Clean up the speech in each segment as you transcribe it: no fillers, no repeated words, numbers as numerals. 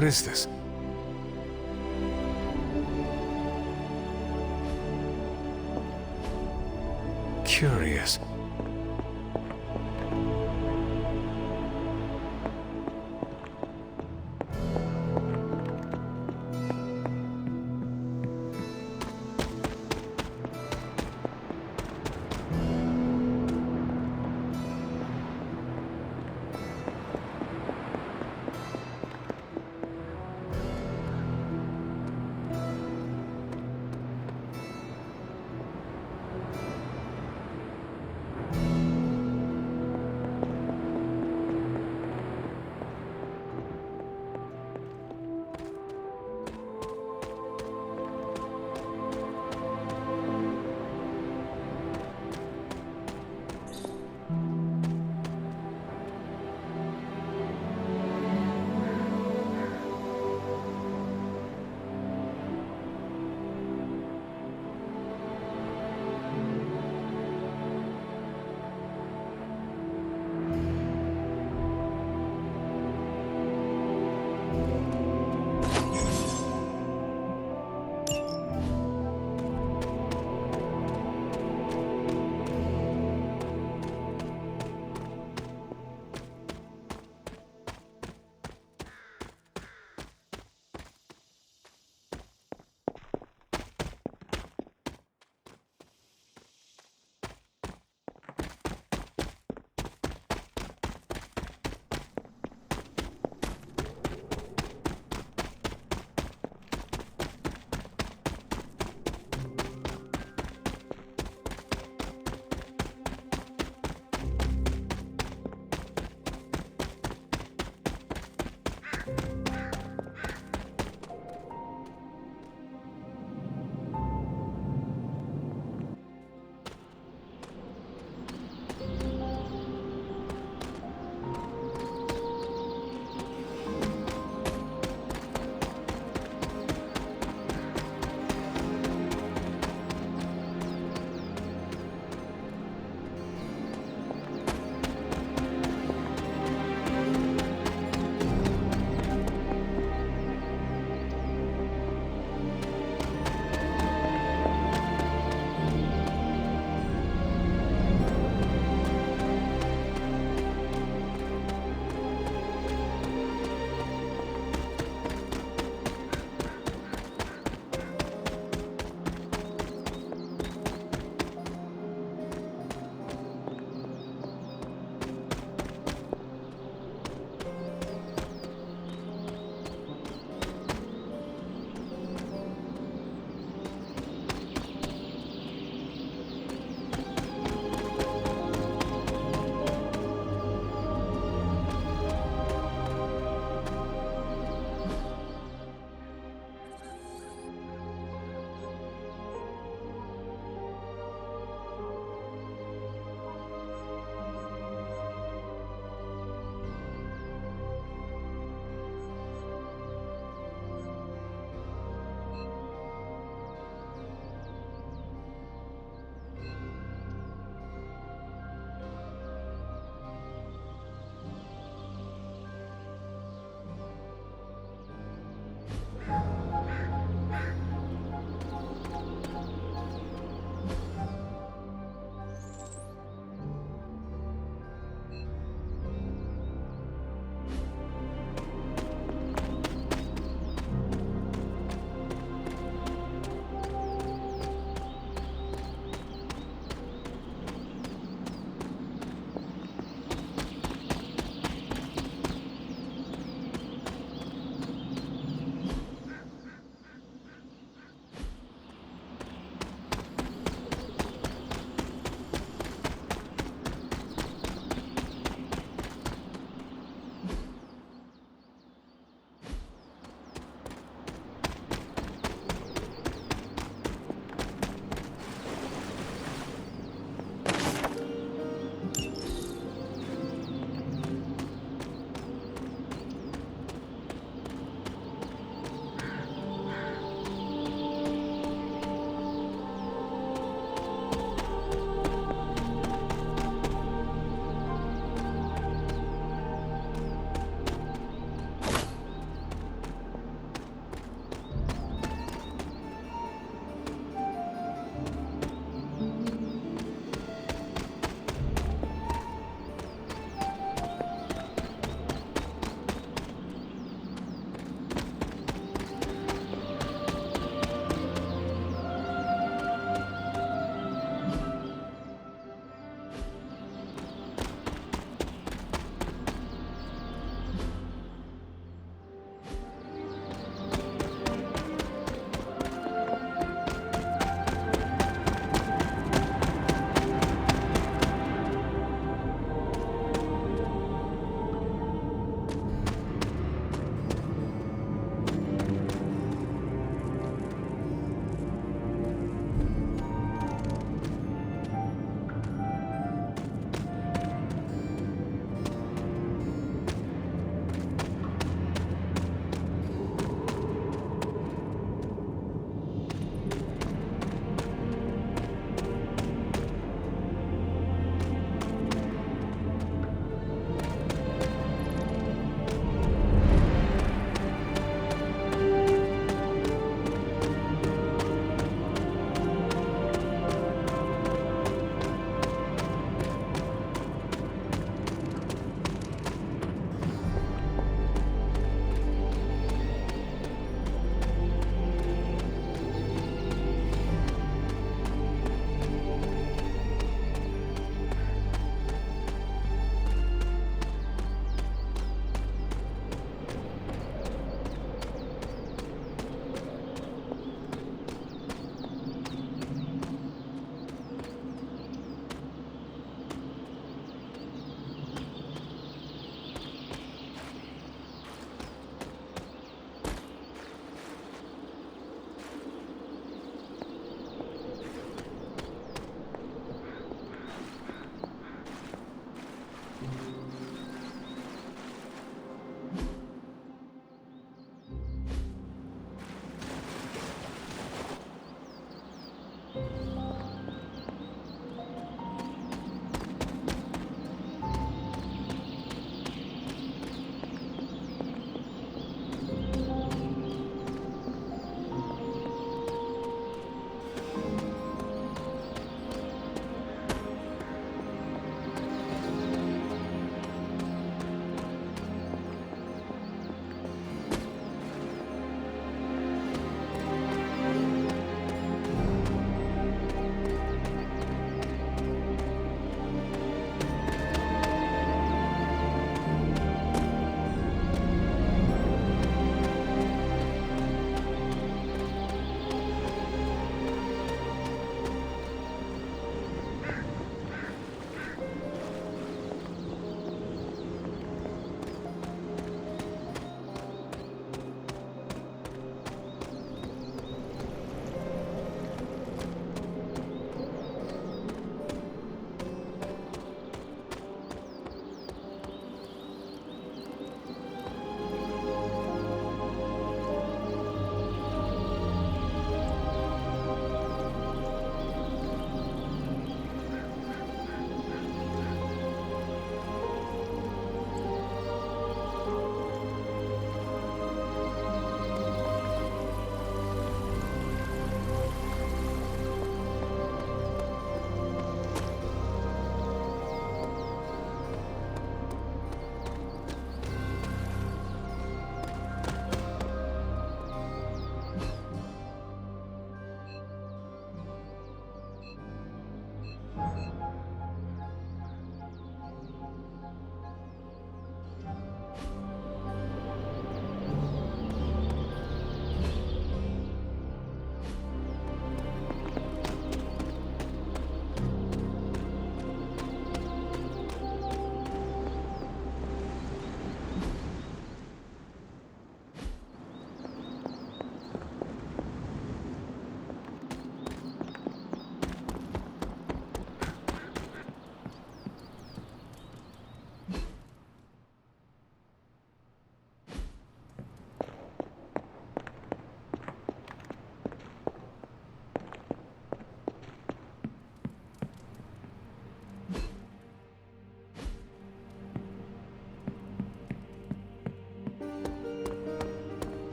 What is this? Curious.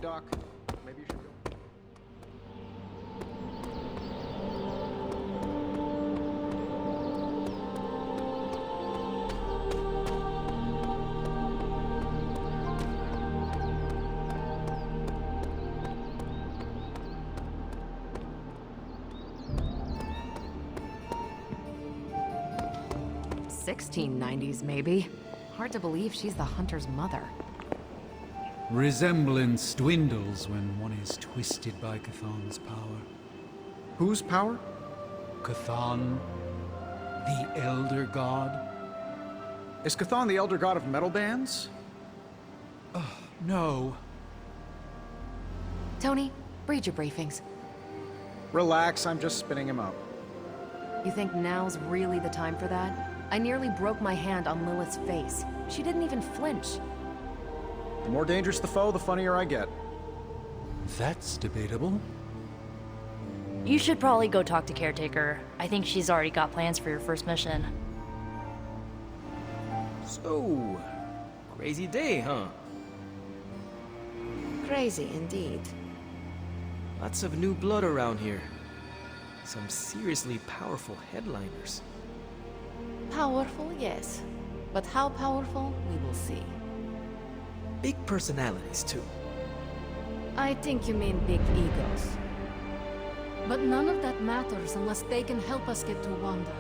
Doc. Maybe you should go. '90s, maybe. Hard to believe she's the hunter's mother. Resemblance dwindles when one is twisted by Cathan's power. Whose power? Cathan, the Elder God? Is Cathan the elder god of metal bands? No. Tony, read your briefings. Relax, I'm just spinning him up. You think now's really the time for that? I nearly broke my hand on Lilith's face. She didn't even flinch. The more dangerous the foe, the funnier I get. That's debatable. You should probably go talk to Caretaker. I think she's already got plans for your first mission. So, crazy day, huh? Crazy indeed. Lots of new blood around here. Some seriously powerful headliners. Powerful, yes. But how powerful, we will see. Big personalities, too. I think you mean big egos. But none of that matters unless they can help us get to Wanda.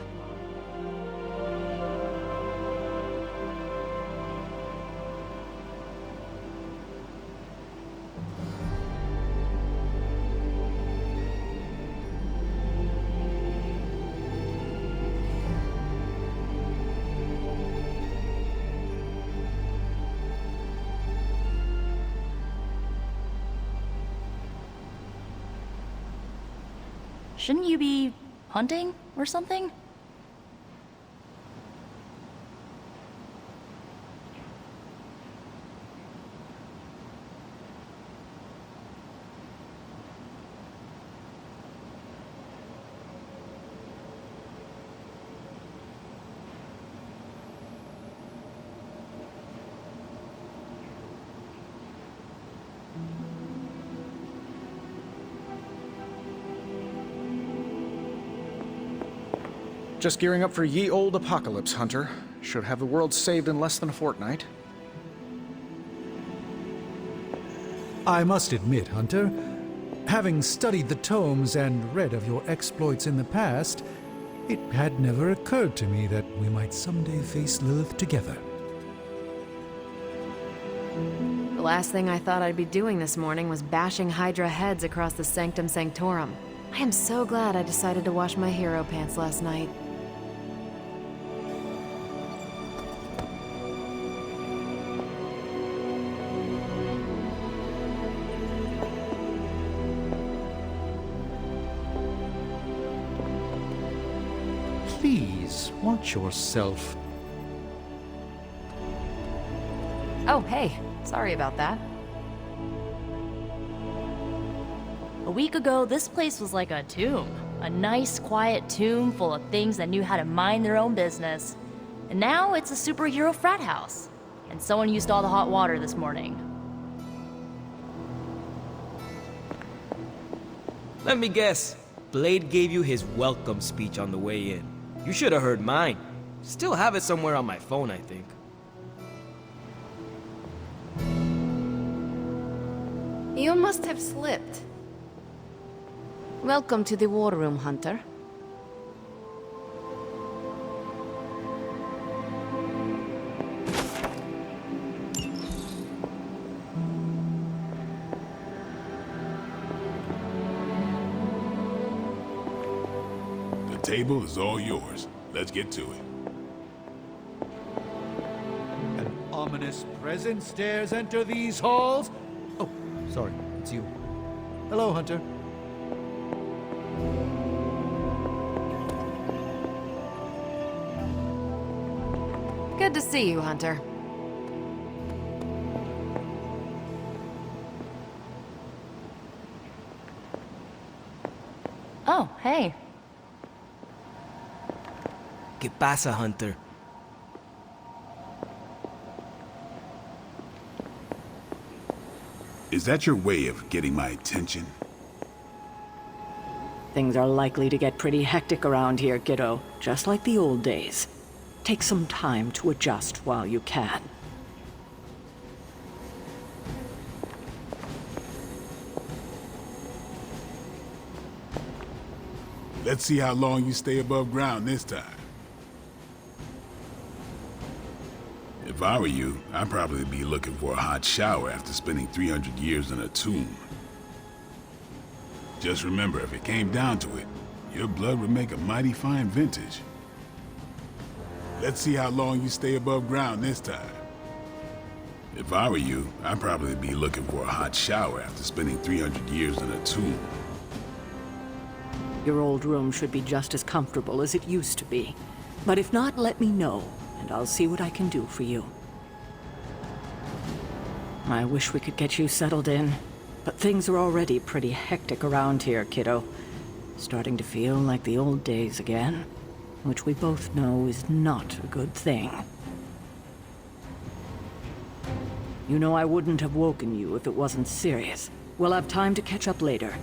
Shouldn't you be hunting or something? Just gearing up for ye old apocalypse, Hunter. Should have the world saved in less than a fortnight. I must admit, Hunter, having studied the tomes and read of your exploits in the past, it had never occurred to me that we might someday face Lilith together. The last thing I thought I'd be doing this morning was bashing Hydra heads across the Sanctum Sanctorum. I am so glad I decided to wash my hero pants last night. Please, watch yourself. Oh, hey. Sorry about that. A week ago, this place was like a tomb. A nice, quiet tomb full of things that knew how to mind their own business. And now it's a superhero frat house. And someone used all the hot water this morning. Let me guess. Blade gave you his welcome speech on the way in. You should have heard mine. Still have it somewhere on my phone, I think. You must have slipped. Welcome to the War Room, Hunter. The table is all yours. Let's get to it. An ominous presence dares enter these halls? Oh, sorry, it's you. Hello, Hunter. Good to see you, Hunter. Oh, hey. ¿Qué pasa, Hunter? Is that your way of getting my attention? Things are likely to get pretty hectic around here, kiddo, just like the old days. Take some time to adjust while you can. Let's see how long you stay above ground this time. If I were you, I'd probably be looking for a hot shower after spending 300 years in a tomb. Just remember, if it came down to it, your blood would make a mighty fine vintage. Let's see how long you stay above ground this time. If I were you, I'd probably be looking for a hot shower after spending 300 years in a tomb. Your old room should be just as comfortable as it used to be. But if not, let me know, and I'll see what I can do for you. I wish we could get you settled in, but things are already pretty hectic around here, kiddo. Starting to feel like the old days again, which we both know is not a good thing. You know I wouldn't have woken you if it wasn't serious. We'll have time to catch up later.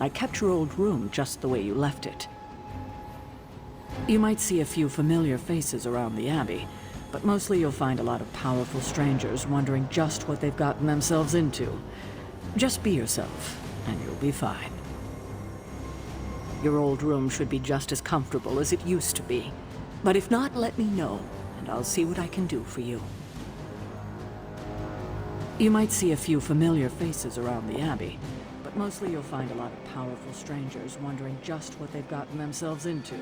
I kept your old room just the way you left it. You might see a few familiar faces around the Abbey, but mostly you'll find a lot of powerful strangers wondering just what they've gotten themselves into. Just be yourself, and you'll be fine. Your old room should be just as comfortable as it used to be. But if not, let me know, and I'll see what I can do for you. You might see a few familiar faces around the Abbey, but mostly you'll find a lot of powerful strangers wondering just what they've gotten themselves into.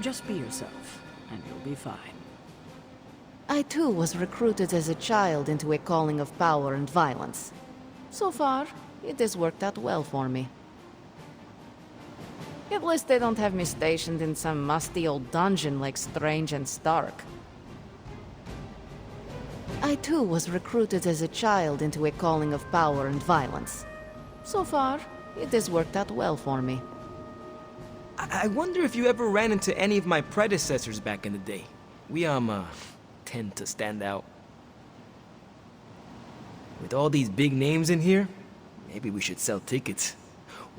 Just be yourself, and you'll be fine. I too was recruited as a child into a calling of power and violence. So far, it has worked out well for me. At least they don't have me stationed in some musty old dungeon like Strange and Stark. I too was recruited as a child into a calling of power and violence. So far, it has worked out well for me. I wonder if you ever ran into any of my predecessors back in the day. We, tend to stand out. With all these big names in here, maybe we should sell tickets.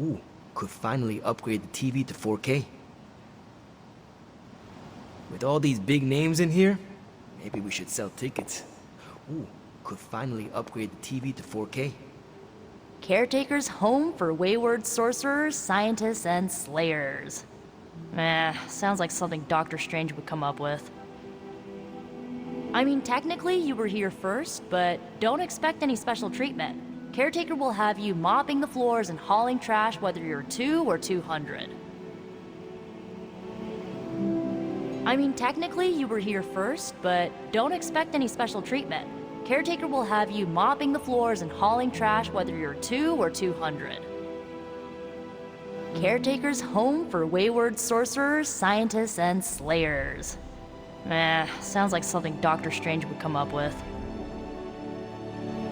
Ooh, could finally upgrade the TV to 4K. With all these big names in here, maybe we should sell tickets. Ooh, could finally upgrade the TV to 4K. Caretaker's home for wayward sorcerers, scientists, and slayers. Sounds like something Doctor Strange would come up with. I mean, technically you were here first, but don't expect any special treatment. Caretaker will have you mopping the floors and hauling trash whether you're 2 or 200. I mean, technically you were here first, but don't expect any special treatment. Caretaker will have you mopping the floors and hauling trash whether you're 2 or 200. Caretaker's home for wayward sorcerers, scientists, and slayers. Sounds like something Doctor Strange would come up with.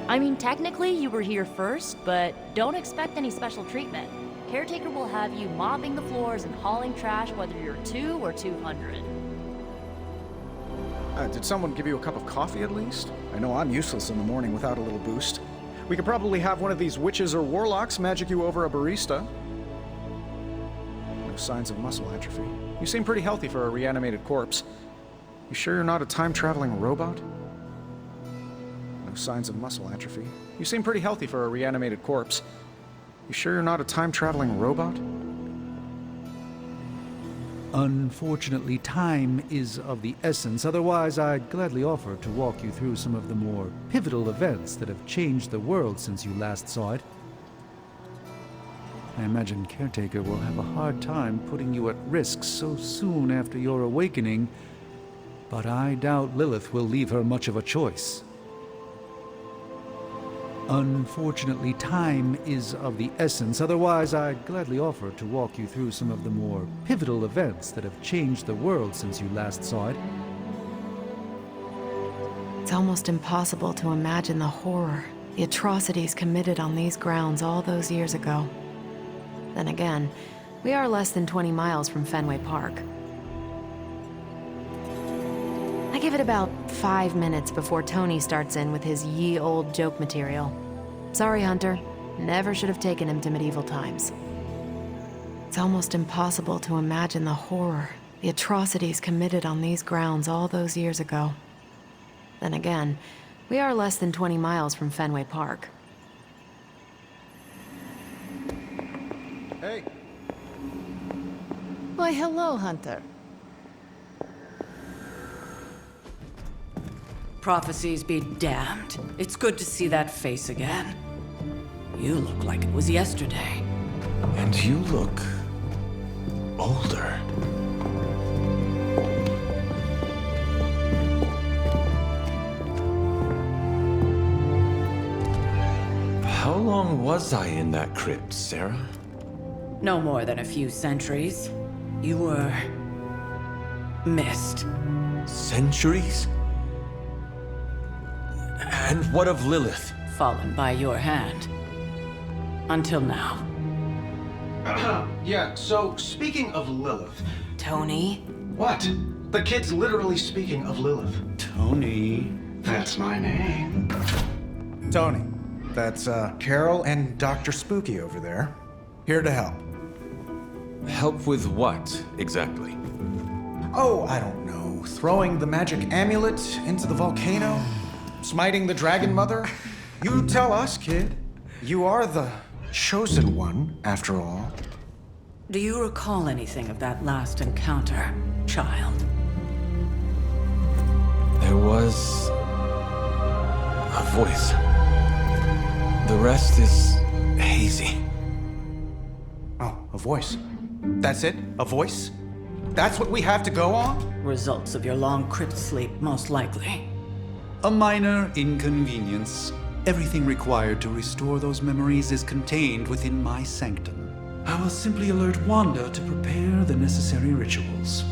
I mean, technically you were here first, but don't expect any special treatment. Caretaker will have you mopping the floors and hauling trash whether you're 2 or 200. Did someone give you a cup of coffee at least? I know I'm useless in the morning without a little boost. We could probably have one of these witches or warlocks magic you over a barista. No signs of muscle atrophy. You seem pretty healthy for a reanimated corpse. You sure you're not a time-traveling robot? No signs of muscle atrophy. You seem pretty healthy for a reanimated corpse. You sure you're not a time-traveling robot? Unfortunately, time is of the essence. Otherwise, I'd gladly offer to walk you through some of the more pivotal events that have changed the world since you last saw it. I imagine Caretaker will have a hard time putting you at risk so soon after your awakening, but I doubt Lilith will leave her much of a choice. Unfortunately, time is of the essence. Otherwise, I'd gladly offer to walk you through some of the more pivotal events that have changed the world since you last saw it. It's almost impossible to imagine the horror, the atrocities committed on these grounds all those years ago. Then again, we are less than 20 miles from Fenway Park. I give it about 5 minutes before Tony starts in with his ye olde joke material. Sorry, Hunter. Never should have taken him to medieval times. It's almost impossible to imagine the horror, the atrocities committed on these grounds all those years ago. Then again, we are less than 20 miles from Fenway Park. Hey, Why, hello, Hunter. Prophecies be damned. It's good to see that face again. You look like it was yesterday. And you look older. How long was I in that crypt, Sarah? No more than a few centuries. You were... missed. Centuries? And what of Lilith? Fallen by your hand. Until now. Yeah, so speaking of Lilith. Tony? What? The kid's literally speaking of Lilith. Tony. That's my name. Tony. That's Carol and Dr. Spooky over there. Here to help. Help with what, exactly? Oh, I don't know. Throwing the magic amulet into the volcano? Smiting the Dragon Mother? You tell us, kid. You are the chosen one, after all. Do you recall anything of that last encounter, child? There was a voice. The rest is hazy. Oh, a voice. That's it? A voice? That's what we have to go on? Results of your long crypt sleep, most likely. A minor inconvenience. Everything required to restore those memories is contained within my sanctum. I will simply alert Wanda to prepare the necessary rituals.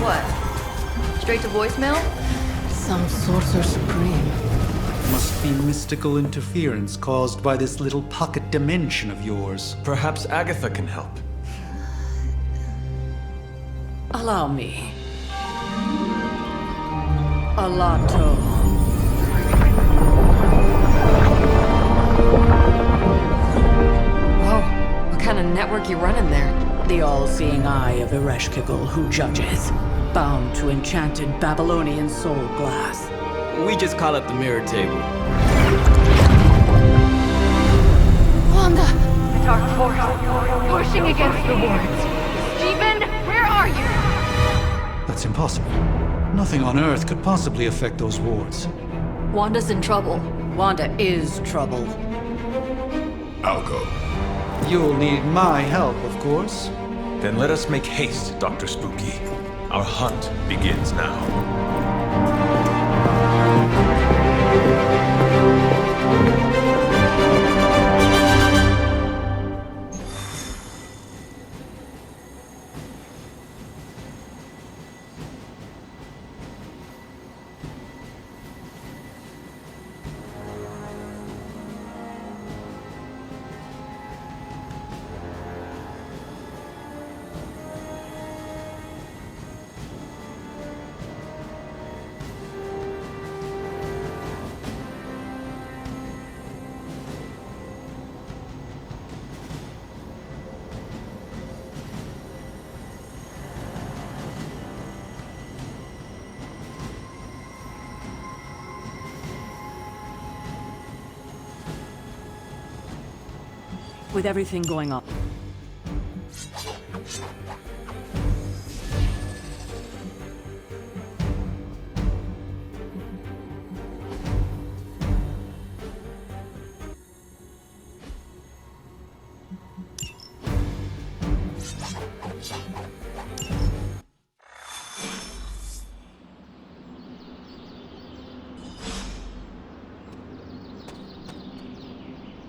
What? Straight to voicemail? Some sorcerer supreme. Must be mystical interference caused by this little pocket dimension of yours. Perhaps Agatha can help. Allow me. Alato. Whoa, what kind of network you running there? The all-seeing eye of Ereshkigal who judges. Bound to enchanted Babylonian soul glass. We just call it the mirror table. Wanda! Dark force, pushing against the wards. Stephen, where are you? That's impossible. Nothing on Earth could possibly affect those wards. Wanda's in trouble. Wanda is trouble. I'll go. You'll need my help, of course. Then let us make haste, Dr. Spooky. Our hunt begins now. With everything going on.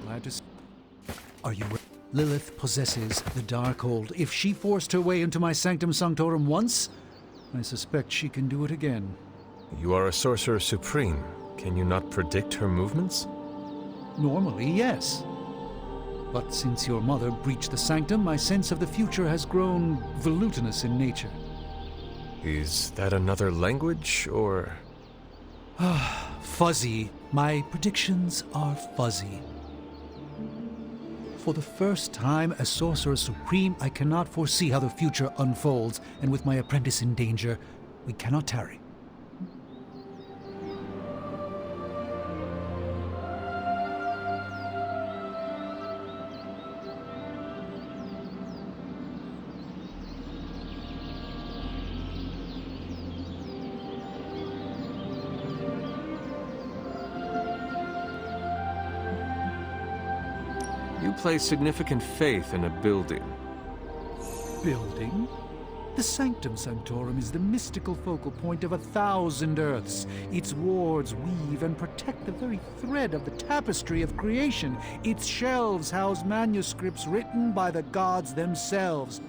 Glad to Are you Lilith possesses the Darkhold. If she forced her way into my Sanctum Sanctorum once, I suspect she can do it again. You are a sorcerer supreme. Can you not predict her movements? Normally, yes. But since your mother breached the sanctum, my sense of the future has grown volutinous in nature. Is that another language, or...? Fuzzy. My predictions are fuzzy. For the first time as Sorcerer Supreme, I cannot foresee how the future unfolds, and with my apprentice in danger, we cannot tarry. You place significant faith in a building. Building? The Sanctum Sanctorum is the mystical focal point of 1,000 Earths. Its wards weave and protect the very thread of the tapestry of creation. Its shelves house manuscripts written by the gods themselves.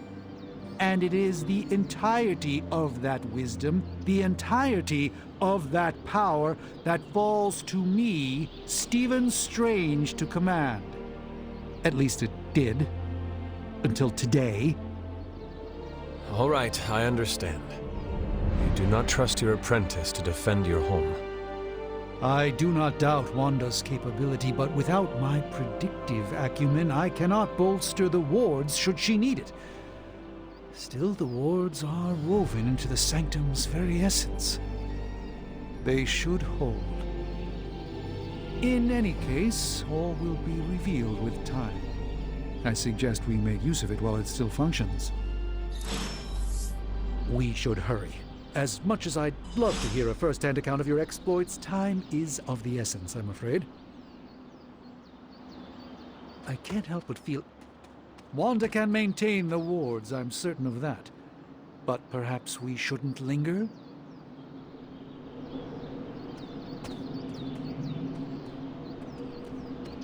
And it is the entirety of that wisdom, the entirety of that power, that falls to me, Stephen Strange, to command. At least it did. Until today. All right, I understand. You do not trust your apprentice to defend your home. I do not doubt Wanda's capability, but without my predictive acumen, I cannot bolster the wards should she need it. Still, the wards are woven into the Sanctum's very essence. They should hold. In any case, all will be revealed with time. I suggest we make use of it while it still functions. We should hurry. As much as I'd love to hear a first-hand account of your exploits, time is of the essence, I'm afraid. I can't help but feel... Wanda can maintain the wards, I'm certain of that. But perhaps we shouldn't linger?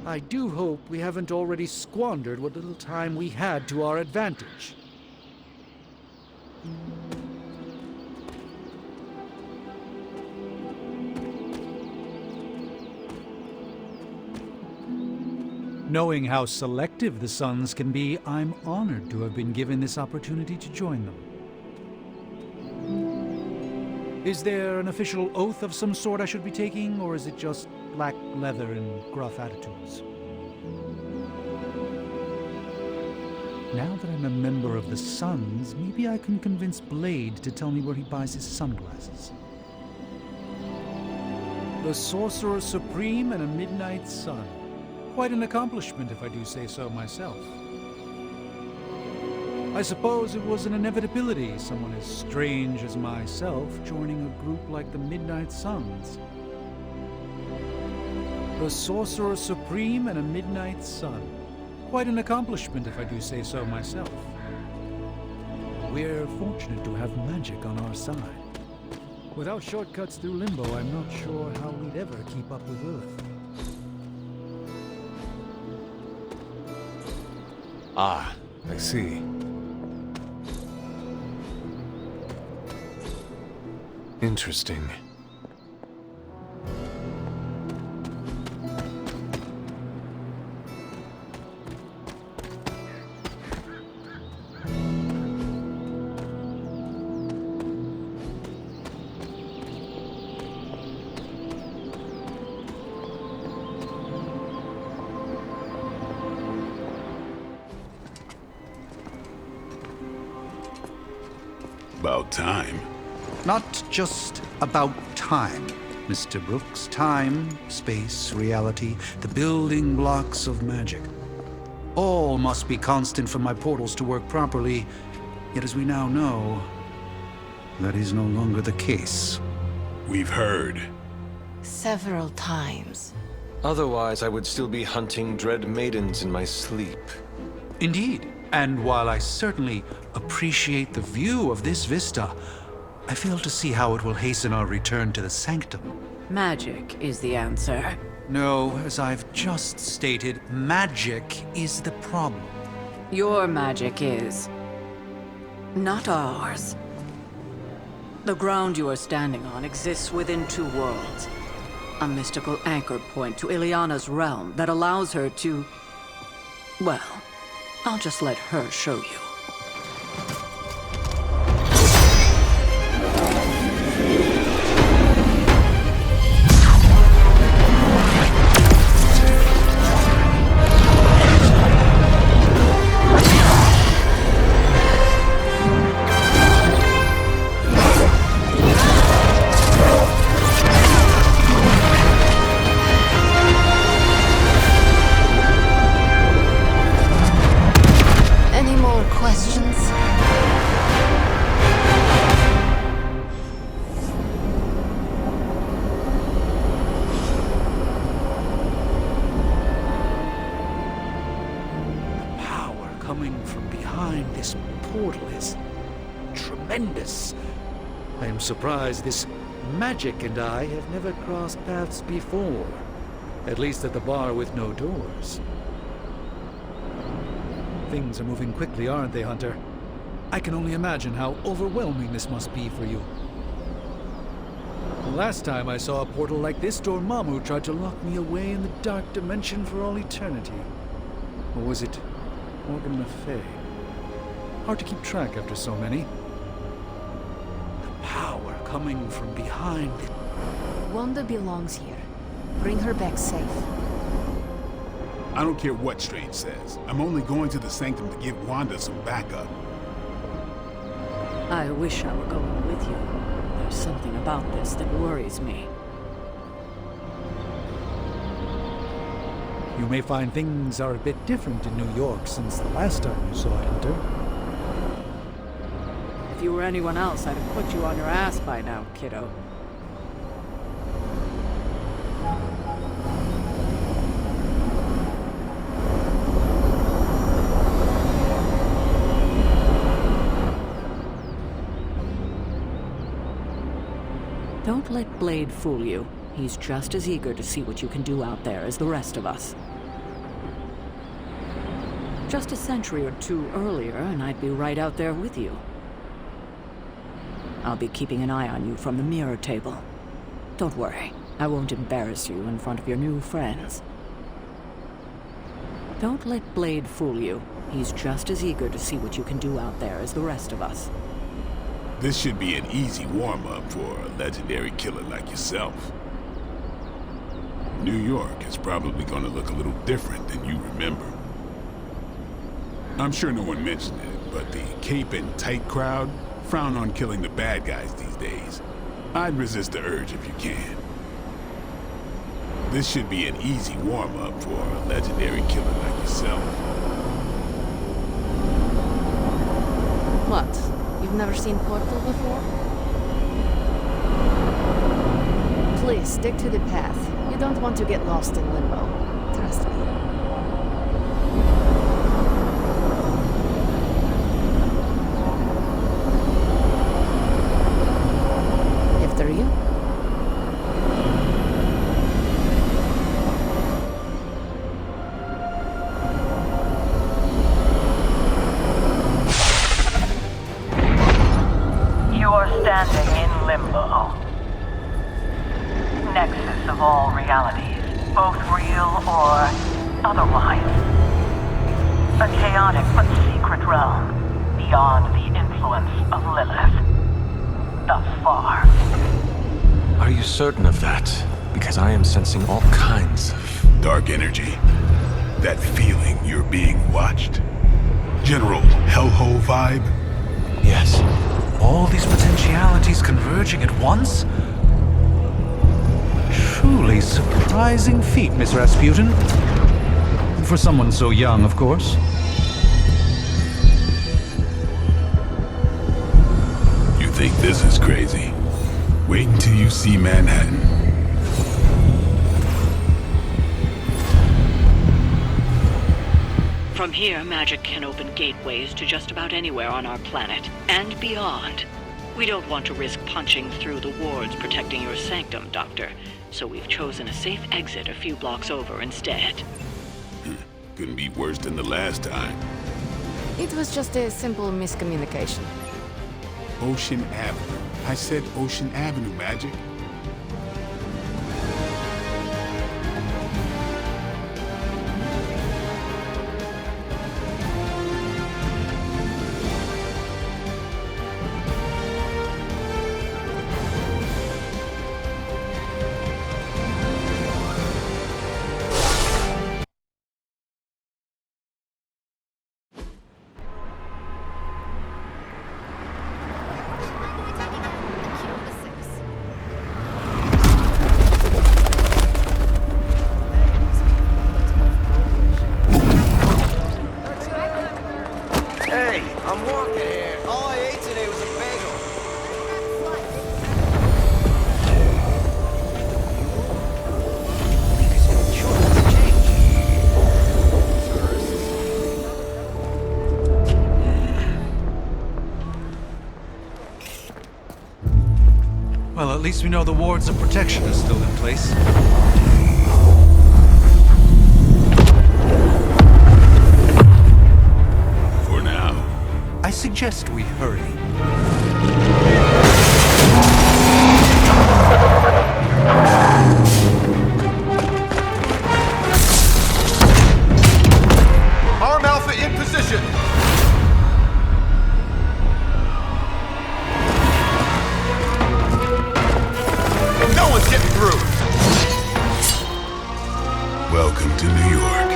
I do hope we haven't already squandered what little time we had to our advantage. Knowing how selective the Suns can be, I'm honored to have been given this opportunity to join them. Is there an official oath of some sort I should be taking, or is it just black leather and gruff attitudes? Now that I'm a member of the Suns, maybe I can convince Blade to tell me where he buys his sunglasses. The Sorcerer Supreme and a Midnight Sun. Quite an accomplishment, if I do say so myself. I suppose it was an inevitability, someone as strange as myself joining a group like the Midnight Suns. The Sorcerer Supreme and a Midnight Sun. Quite an accomplishment, if I do say so myself. We're fortunate to have magic on our side. Without shortcuts through Limbo, I'm not sure how we'd ever keep up with Earth. Ah, I see. Interesting. About time. Not just about time, Mr. Brooks. Time, space, reality, the building blocks of magic. All must be constant for my portals to work properly, yet as we now know, that is no longer the case. We've heard. Several times. Otherwise, I would still be hunting dread maidens in my sleep. Indeed. And while I certainly appreciate the view of this vista, I fail to see how it will hasten our return to the Sanctum. Magic is the answer. No, as I've just stated, magic is the problem. Your magic is... not ours. The ground you are standing on exists within two worlds. A mystical anchor point to Ileana's realm that allows her to... well... I'll just let her show you. coming from behind this portal is tremendous. I am surprised this magic and I have never crossed paths before. At least at the bar with no doors. Things are moving quickly, aren't they, Hunter? I can only imagine how overwhelming this must be for you. The last time I saw a portal like this, Dormammu tried to lock me away in the dark dimension for all eternity. Or was it Morgan Le Fay? Hard to keep track after so many. The power coming from behind it. Wanda belongs here. Bring her back safe. I don't care what Strange says. I'm only going to the Sanctum to give Wanda some backup. I wish I were going with you. There's something about this that worries me. You may find things are a bit different in New York since the last time you saw it, Hunter. If you were anyone else, I'd have put you on your ass by now, kiddo. Don't let Blade fool you. He's just as eager to see what you can do out there as the rest of us. Just a century or two earlier, and I'd be right out there with you. I'll be keeping an eye on you from the mirror table. Don't worry, I won't embarrass you in front of your new friends. Don't let Blade fool you. He's just as eager to see what you can do out there as the rest of us. This should be an easy warm-up for a legendary killer like yourself. New York is probably going to look a little different than you remember. I'm sure no one mentioned it, but the cape and tight crowd frown on killing the bad guys these days. I'd resist the urge if you can. This should be an easy warm-up for a legendary killer like yourself. What? You've never seen Portal before? Please, stick to the path. You don't want to get lost in limbo. Trust me. After you. Standing in limbo. Nexus of all realities, both real or otherwise. A chaotic but secret realm, beyond the influence of Lilith. Thus far. Are you certain of that? Because I am sensing all kinds of... dark energy. That feeling you're being watched. General hellhole vibe? Yes. All these potentialities converging at once? Truly surprising feat, Miss Rasputin. For someone so young, of course. You think this is crazy? Wait until you see Manhattan. From here, magic can open gateways to just about anywhere on our planet, and beyond. We don't want to risk punching through the wards protecting your sanctum, Doctor, so we've chosen a safe exit a few blocks over instead. Couldn't be worse than the last time. It was just a simple miscommunication. Ocean Avenue. I said Ocean Avenue, Magic. at least we know the wards of protection are still in place. For now. I suggest we hurry. Arm Alpha in position! No one's getting through! Welcome to New York.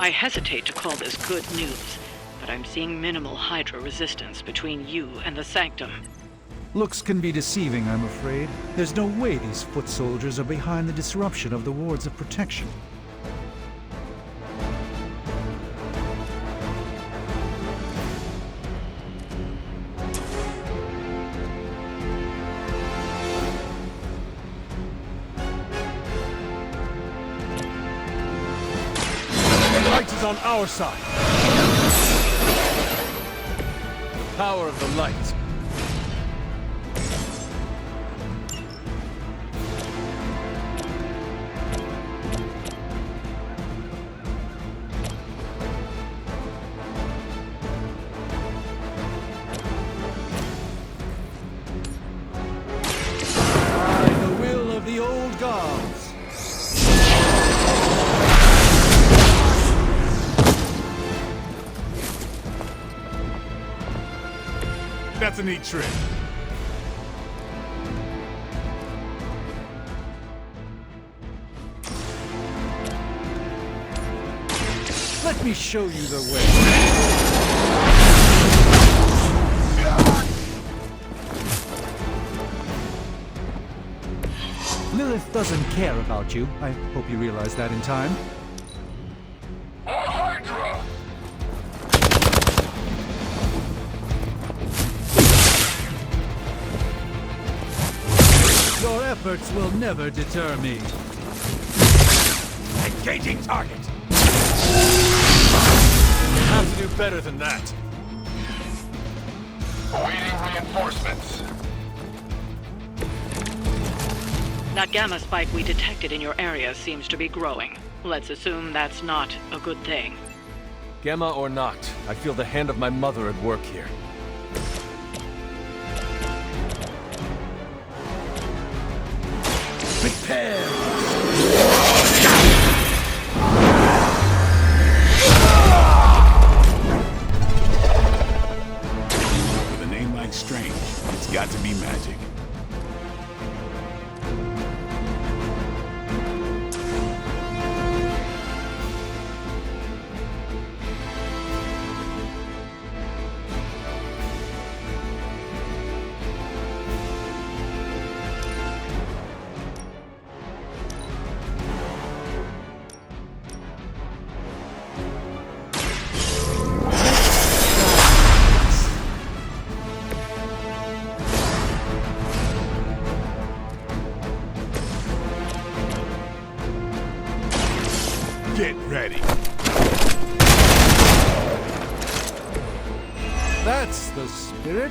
I hesitate to call this good news, but I'm seeing minimal Hydra resistance between you and the Sanctum. Looks can be deceiving, I'm afraid. There's no way these foot soldiers are behind the disruption of the wards of protection. The light is on our side. The power of the light. By the will of the old gods. That's a neat trick. Let me show you the way. Lilith doesn't care about you. I hope you realize that in time. Your efforts will never deter me. Engaging target. You have to do better than that. Awaiting reinforcements. That gamma spike we detected in your area seems to be growing. Let's assume that's not a good thing. Gamma or not, I feel the hand of my mother at work here. Prepare! With a name like Strange, it's got to be magic. Get ready. That's the spirit.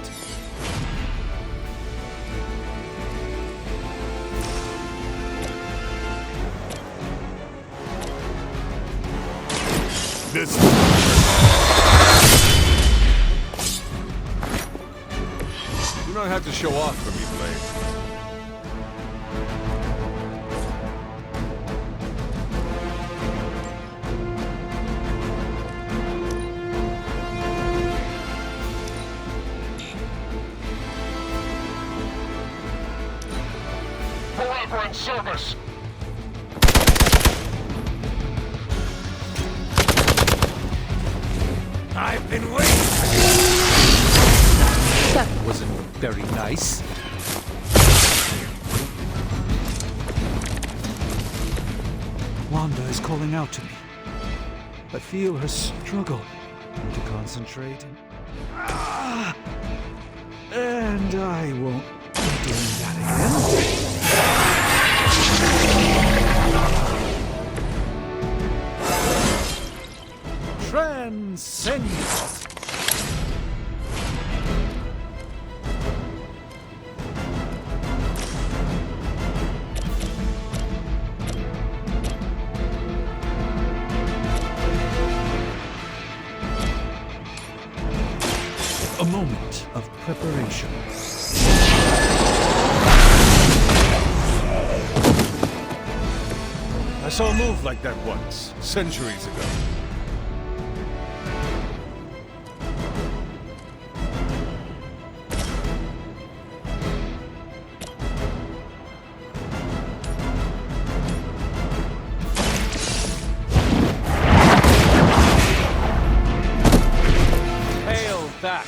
This You don't have to show off for me, Blade. Forever in service. I've been waiting! That wasn't very nice. Wanda is calling out to me. I feel her struggle to concentrate. And I won't be doing that again. and Senjut. A moment of preparation. I saw a move like that once, centuries ago. Hail that!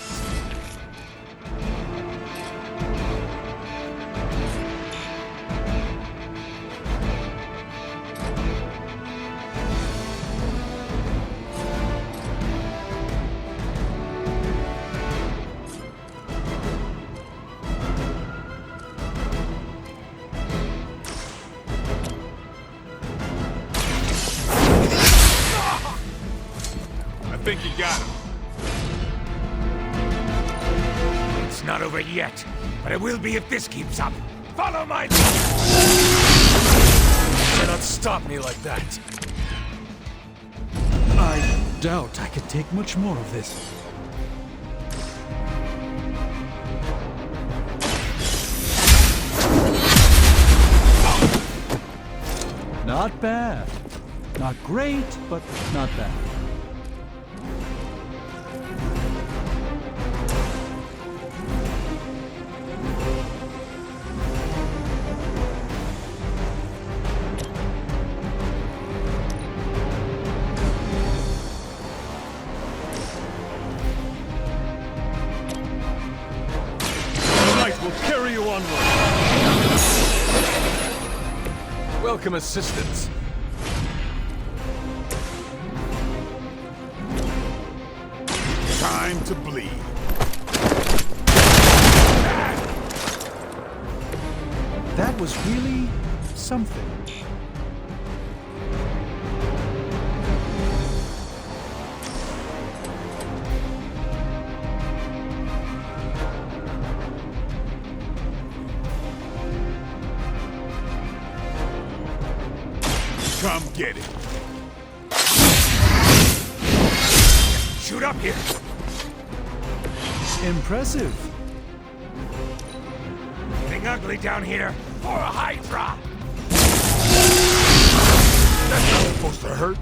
I think you got him. It's not over yet, but it will be if this keeps up. Follow my... You cannot stop me like that. I doubt I could take much more of this. Not bad. Not great, but not bad. Light will carry you onward. Welcome assistance. Time to bleed. That was really something. Come get it. Shoot up here! Impressive. Getting ugly down here for a Hydra! That's not supposed to hurt.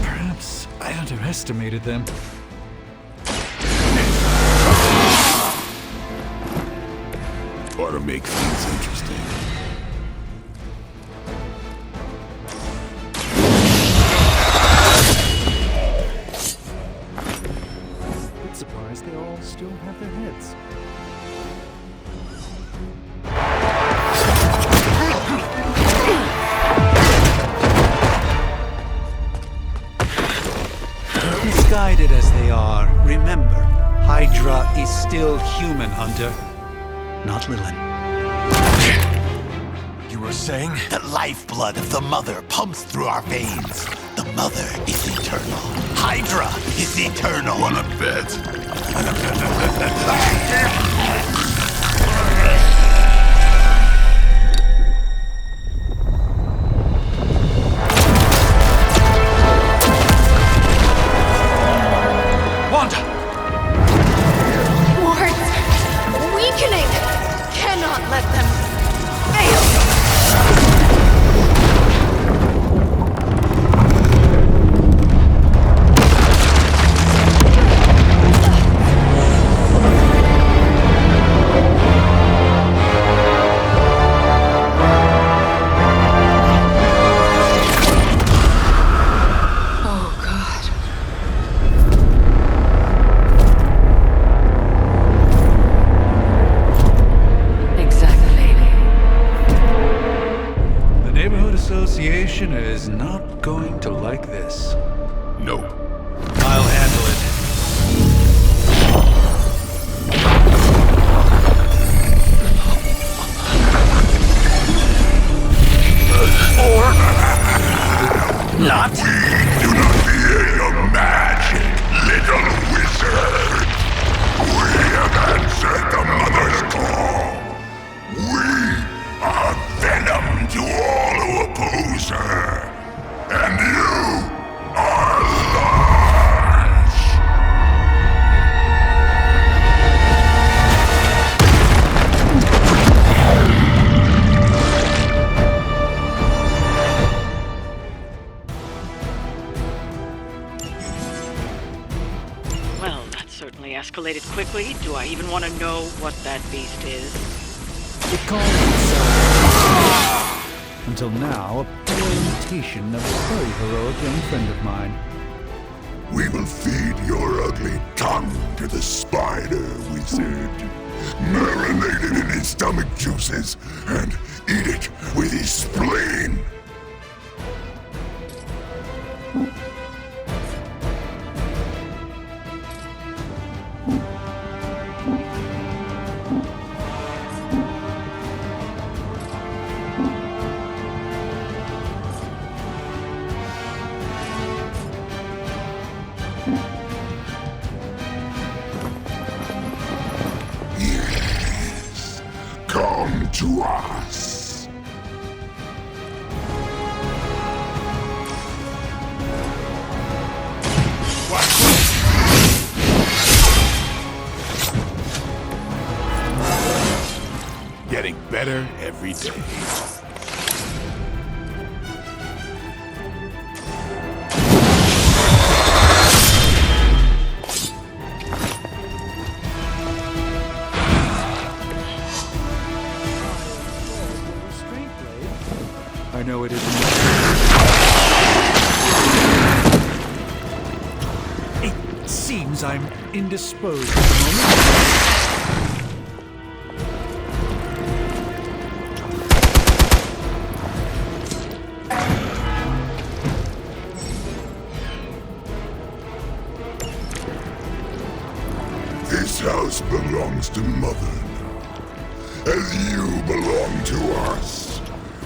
Perhaps I underestimated them. Ought to make things interesting. Bit surprised they all still have their heads. Misguided as they are, remember, Hydra is still human, Hunter. Not Lilin. You were saying? The lifeblood of the Mother pumps through our veins. The Mother is eternal. Hydra is eternal. Wanna bet? Wards! Weakening! Cannot let them fail! certainly escalated quickly. Do I even want to know what that beast is? It calls itself, until now, a poor imitation of a very heroic young friend of mine. We will feed your ugly tongue to the spider wizard. Marinate it in his stomach juices and eat it with his spleen. Come to us. Getting better every day. I know it isn't. It seems I'm indisposed at the moment. This house belongs to Mother now, as you belong to us.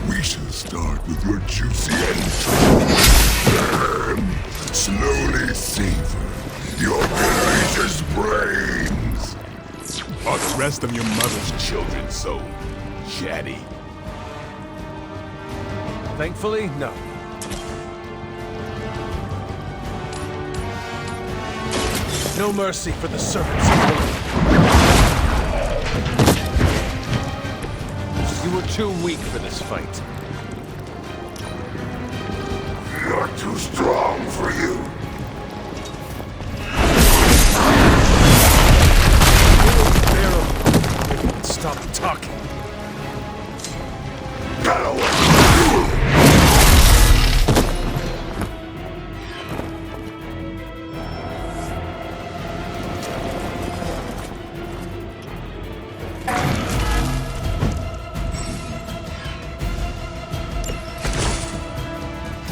We shall start with your juicy entrails, then slowly savor your delicious brains. Are the rest of your mother's children so chatty? Thankfully, no. No mercy for the servants of Lilith. You were too weak for this fight. Not too strong for you. Stop talking.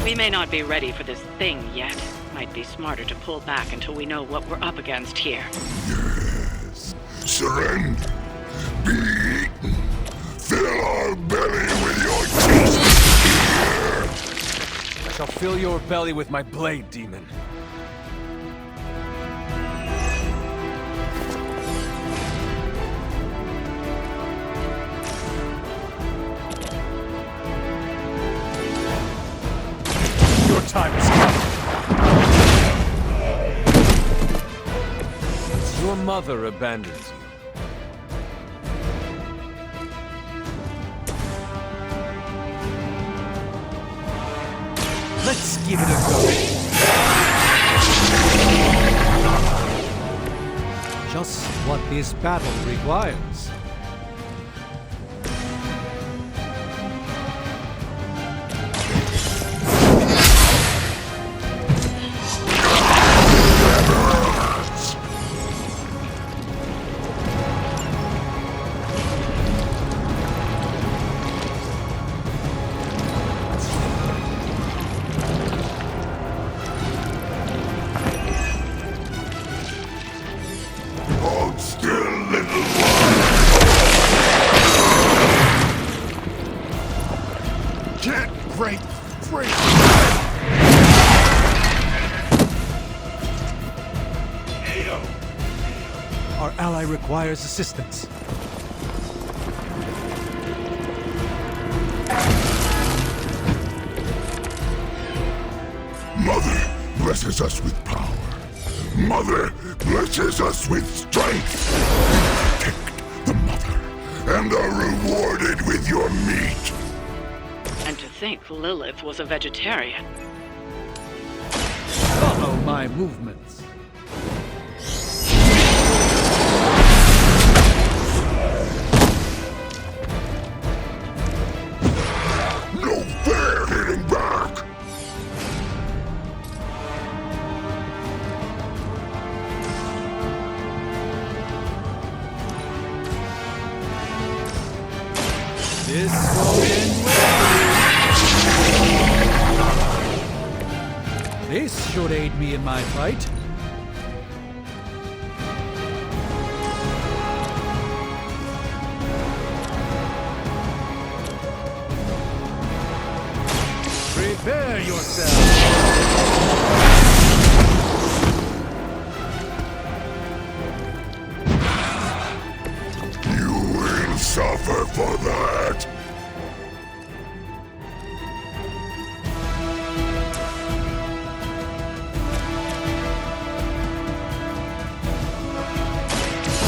We may not be ready for this thing yet. Might be smarter to pull back until we know what we're up against here. Yes. Surrender. Be eaten. Fill our belly with your taste. I shall fill your belly with my blade, demon. Time is coming. Your mother abandons you. Let's give it a go. Just what this battle requires. Hold still, little one. Can't break free. Our ally requires assistance. Mother blesses us with power. Mother blesses us with strength. Protect the mother, and are rewarded with your meat. And to think Lilith was a vegetarian. Follow my movements. This won't end well. This should aid me in my fight. Prepare yourself. You will suffer for that.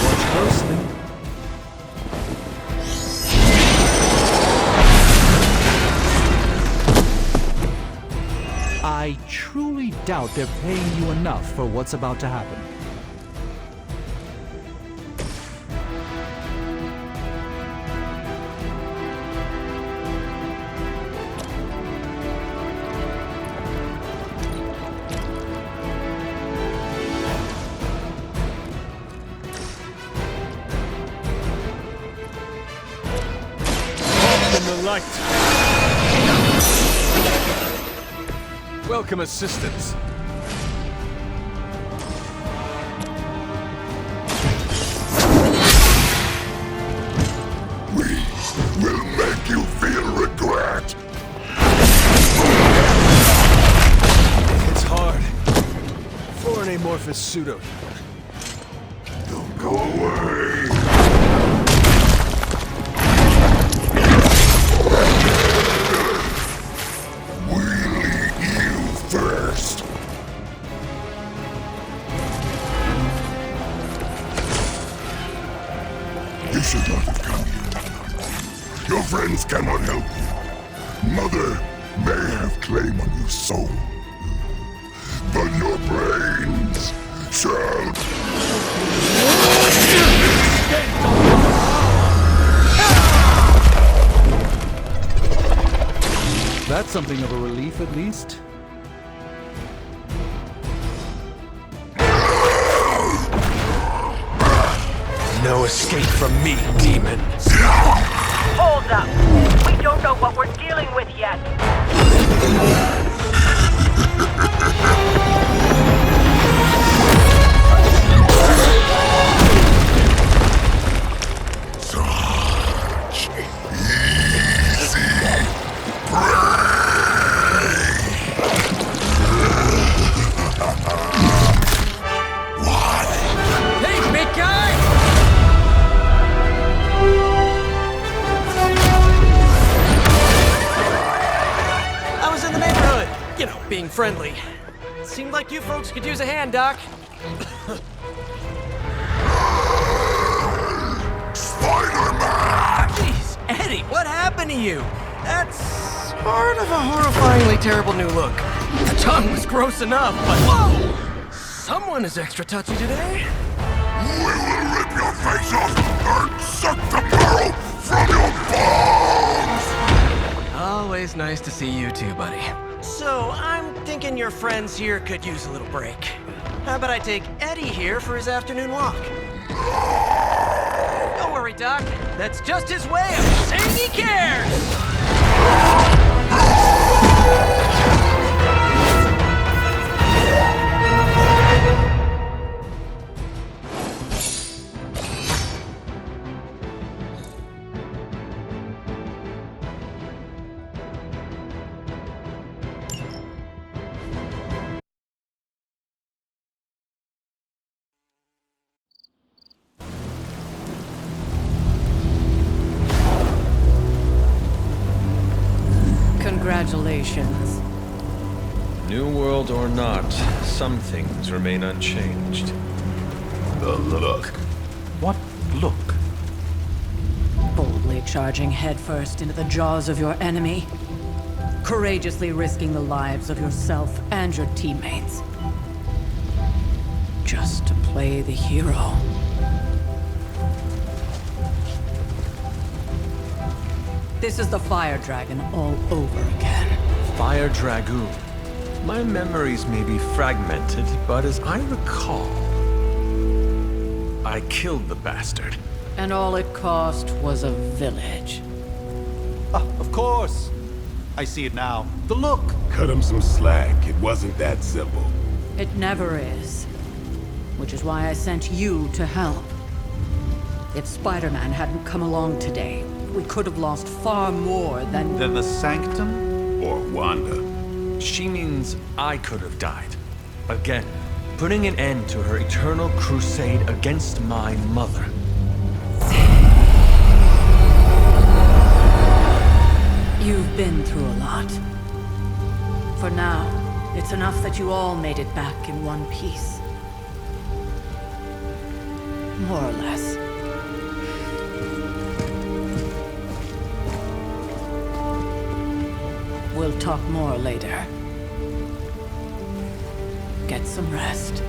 Watch closely. I truly doubt they're paying you enough for what's about to happen. In the light. Welcome assistance. We will make you feel regret. It's hard. For an amorphous pseudo. Don't go away. First. You should not have come here. Your friends cannot help you. Mother may have claim on your soul, but your brains shall. That's something of a relief, at least. No escape from me, demon. Hold up. We don't know what we're dealing with yet. Such easy prey. What? Hey, big guy! I was in the neighborhood, you know, being friendly. Seemed like you folks could use a hand, Doc. Spider-Man! Jeez, Eddie, what happened to you? That's sort of a horrifyingly terrible new look. The tongue was gross enough, but whoa! Someone is extra touchy today. We will rip your face off and suck the marrow from your bones! Always nice to see you too, buddy. So, I'm thinking your friends here could use a little break. How about I take Eddie here for his afternoon walk? Don't worry, Doc. That's just his way of saying he cares! Congratulations. New world or not, some things remain unchanged. The look. What look? Boldly charging headfirst into the jaws of your enemy. Courageously risking the lives of yourself and your teammates. Just to play the hero. This is the Fire Dragon all over again. Fire Dragoon. My memories may be fragmented, but as I recall, I killed the bastard. And all it cost was a village. Of course. I see it now. The look. Cut him some slack. It wasn't that simple. It never is. Which is why I sent you to help. If Spider-Man hadn't come along today, we could have lost far more than... Then the Sanctum? Or Wanda. She means I could have died. Again, putting an end to her eternal crusade against my mother. You've been through a lot. For now, it's enough that you all made it back in one piece. More or less. We'll talk more later. Get some rest.